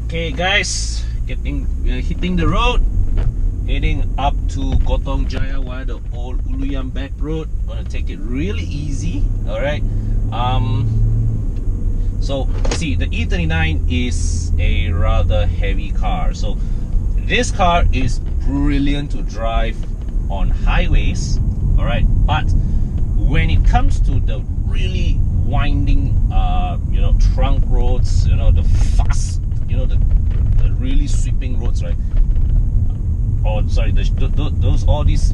Okay guys, hitting the road, heading up to Gohtong Jaya via the old Ulu Yam back road. Gonna take it really easy. Alright. So see, the E39 is a rather heavy car. So this car is brilliant to drive on highways. Alright, but when it comes to the really winding trunk roads, the fast, the really sweeping roads, right? Or sorry, all these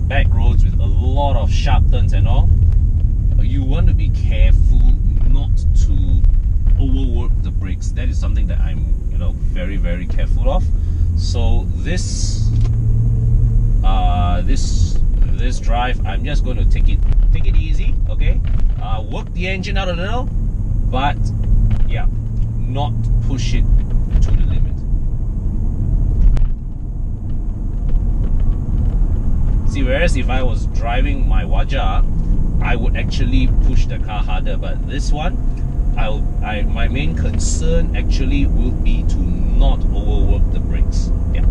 back roads with a lot of sharp turns and all, you want to be careful not to overwork the brakes. That is something that I'm very, very careful of. So this drive, I'm just going to take it easy, okay? Work the engine out a little, but yeah, not push it to the limit. See, whereas if I was driving my Waja, I would actually push the car harder, but this one, my main concern actually will be to not overwork the brakes. Yeah.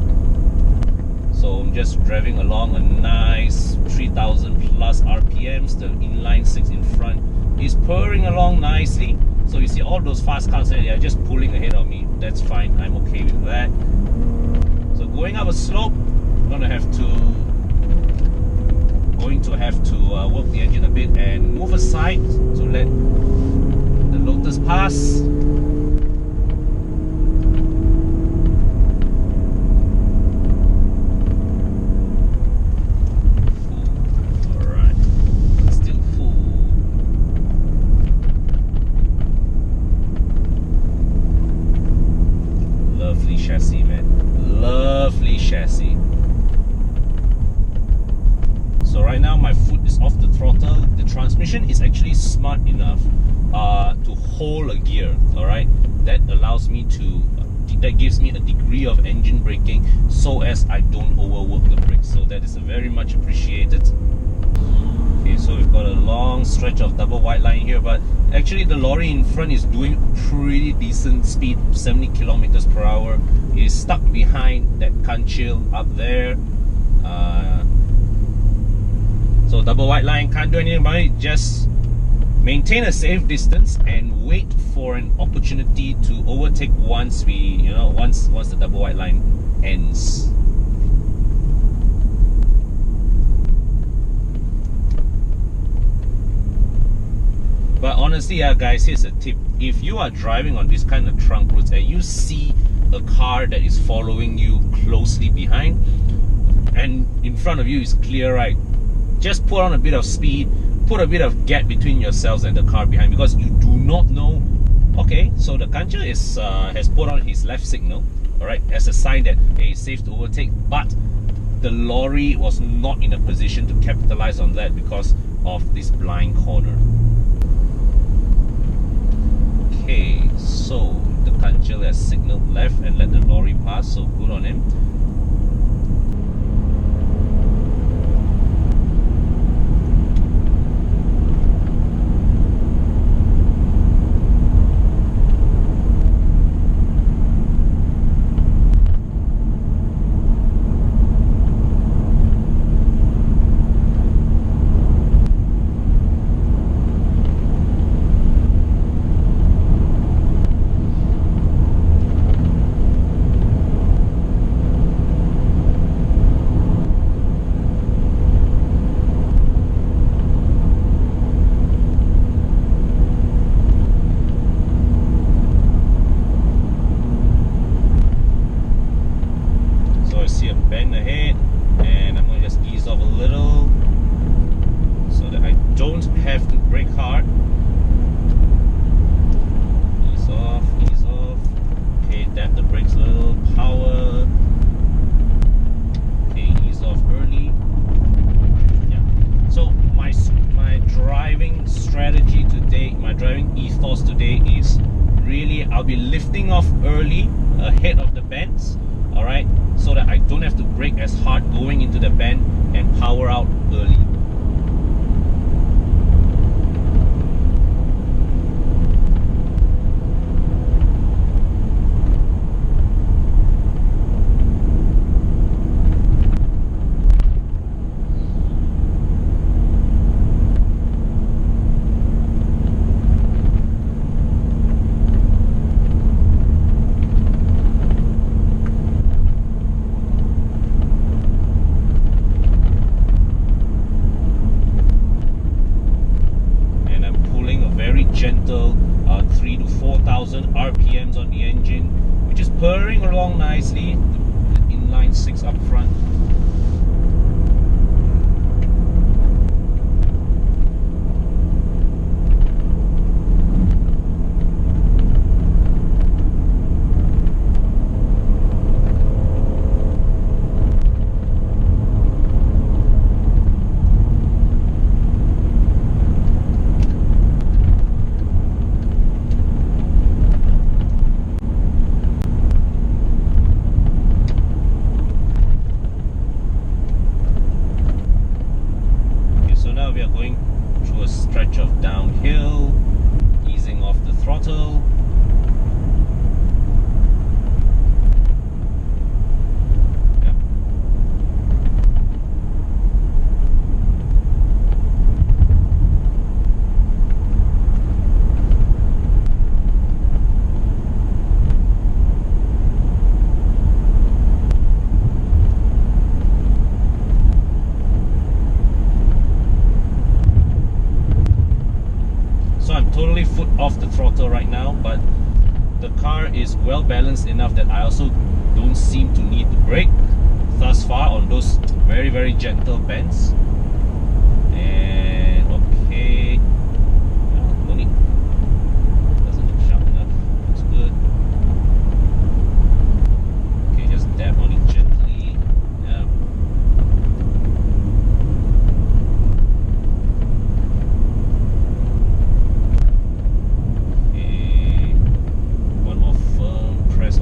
So I'm just driving along a nice 3000 plus RPMs. The inline 6 in front is purring along nicely. So you see all those fast cars there, they are just pulling ahead of me. That's fine, I'm okay with that. So going up a slope, I'm going to have to work the engine a bit and move aside to let the Lotus pass. Chassis, man. Lovely chassis. So right now my foot is off the throttle. The transmission is actually smart enough to hold a gear. Alright, that allows me to that gives me a degree of engine braking so as I don't overwork the brakes. So that is very much appreciated. Okay, so we've got a long stretch of double white line here, but actually the lorry in front is doing pretty decent speed, 70 kilometers per hour. Is stuck behind that kanchil up there. So double white line, can't do anything about it. Just maintain a safe distance and wait for an opportunity to overtake once the double white line ends. But honestly, guys, here's a tip. If you are driving on this kind of trunk roads and you see a car that is following you closely behind and in front of you is clear, right? Just put on a bit of speed, put a bit of gap between yourselves and the car behind, because you do not know. Okay, so the kancha has put on his left signal, alright, as a sign that hey, it's safe to overtake, but the lorry was not in a position to capitalize on that because of this blind corner. Okay, so the kanchil has signaled left and let the lorry pass, so good on him. Bend ahead, and I'm going to just ease off a little so that I don't have to brake hard. Ease off, ease off. Okay, tap the brakes a little, power. Okay, ease off early. Yeah. So my driving strategy today, my driving ethos today is really I'll be lifting off early ahead of the bends. Alright, so that I don't have to brake as hard going into the bend and power out early. RPMs on the engine, which is purring along nicely. The inline 6 up front. We are going through a stretch of downhill, easing off the throttle. Yeah. So I'm totally foot off the throttle right now, but the car is well balanced enough that I also don't seem to need to brake thus far on those very, very gentle bends. And okay, no need. Doesn't look sharp enough. Looks good. Okay, just dab on it gently. Yeah.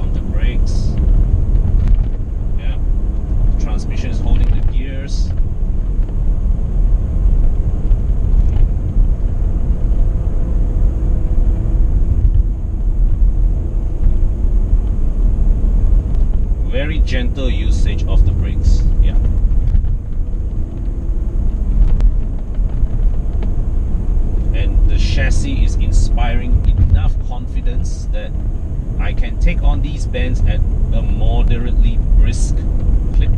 On the brakes. Yeah, the transmission is holding the gears. Very gentle usage of the brakes. Yeah. And the chassis is inspiring enough confidence that I can take on these bends at a moderately brisk clip.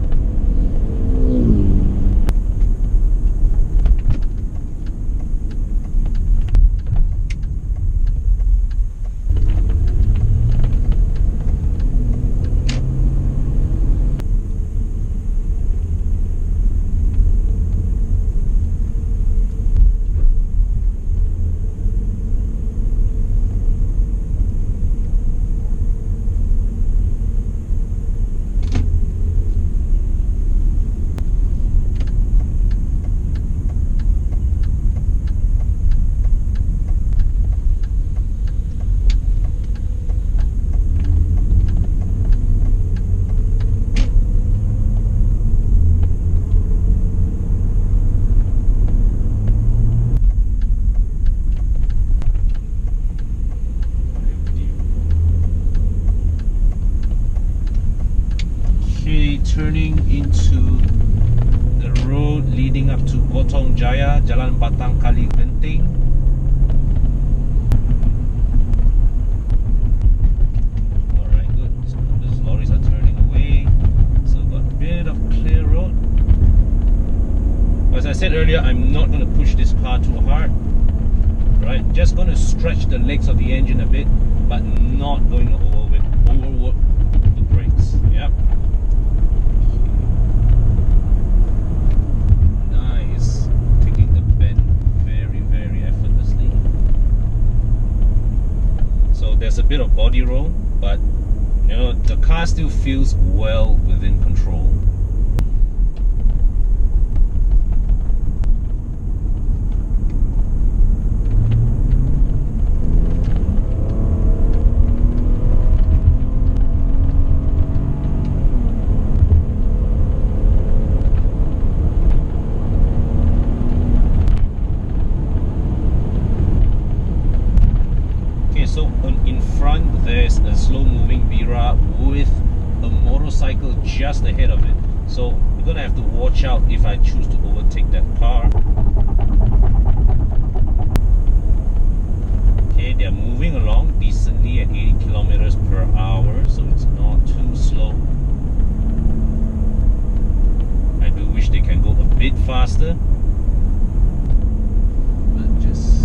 Turning into the road leading up to Gohtong Jaya, Jalan Batang Kali Genting. Alright, good. These lorries are turning away, so got a bit of clear road. As I said earlier, I'm not going to push this car too hard. Right, just going to stretch the legs of the engine a bit, but not going to overwork the brakes. Yep. There's a bit of body roll, but you know, the car still feels well within control. So in front there's a slow moving Vira with a motorcycle just ahead of it. So we're gonna have to watch out if I choose to overtake that car. Okay, they're moving along decently at 80 kilometers per hour, so it's not too slow. I do wish they can go a bit faster. But just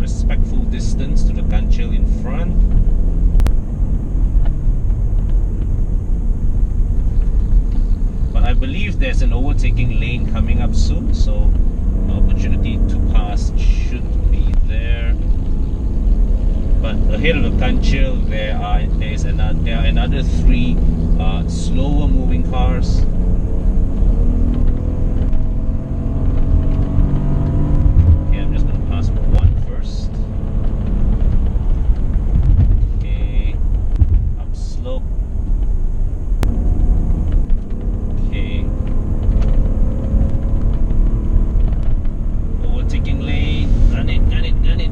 respectful distance to the ganchil in front. But I believe there's an overtaking lane coming up soon, so opportunity to pass should be there. But ahead of the ganchil, there are another 3 slower moving cars. Okay, I'm just going to pass one first. Okay, up slope. Okay. Overtaking lane. Gun it, gun it, gun it.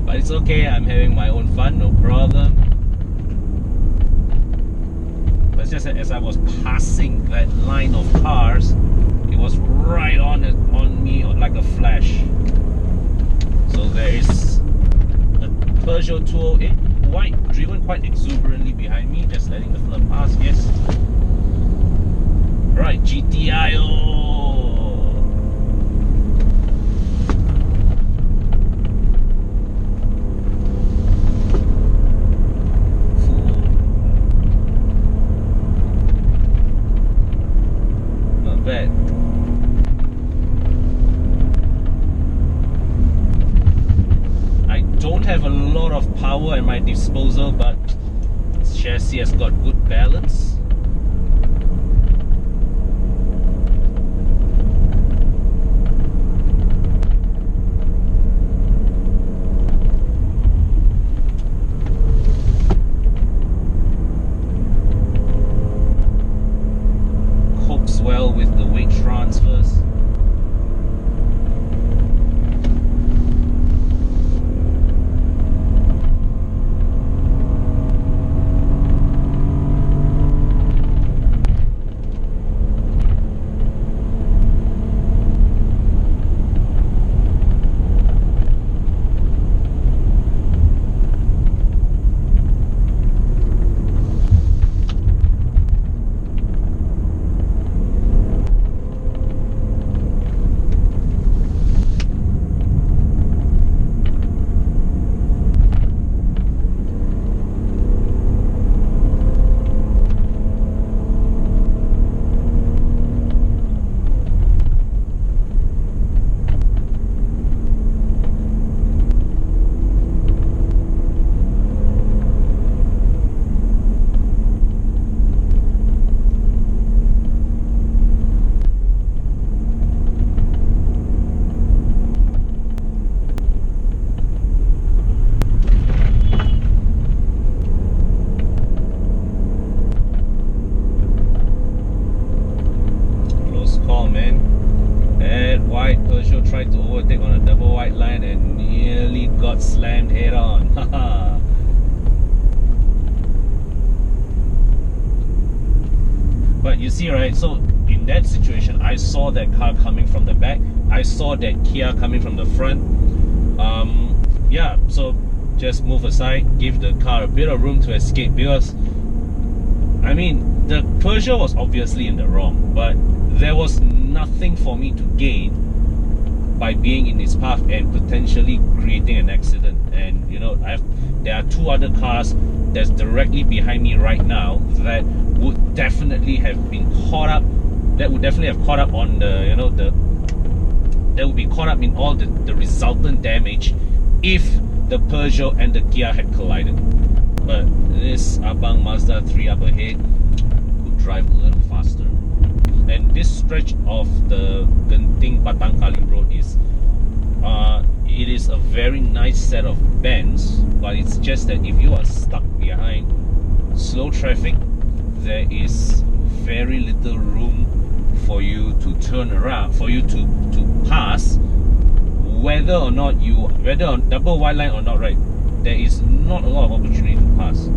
But it's okay, I'm having my own fun, no problem. But it's just that as I was passing that line of cars, it was right on me like a flash. So there is a Peugeot 208 white, driven quite exuberantly behind me, just letting the flood pass, yes. Right, GTI. I don't have a lot of power at my disposal, but this chassis has got good balance. Copes well with the weight transfers. Peugeot tried to overtake on a double white line and nearly got slammed head on. But you see, right, so in that situation, I saw that car coming from the back, I saw that Kia coming from the front. Yeah, so just move aside, give the car a bit of room to escape, because I mean, the Peugeot was obviously in the wrong, but there was nothing for me to gain by being in its path and potentially creating an accident. And you know, there are 2 other cars that's directly behind me right now that would definitely have been caught up. That would definitely have caught up on the, you know, that would be caught up in all the resultant damage if the Peugeot and the Kia had collided. But this Abang Mazda 3 up ahead could drive a little faster. And this stretch of the Genting Batang Kali road is it is a very nice set of bends, but it's just that if you are stuck behind slow traffic, there is very little room turn around, for you to pass, whether on double white line or not, right? There is not a lot of opportunity to pass.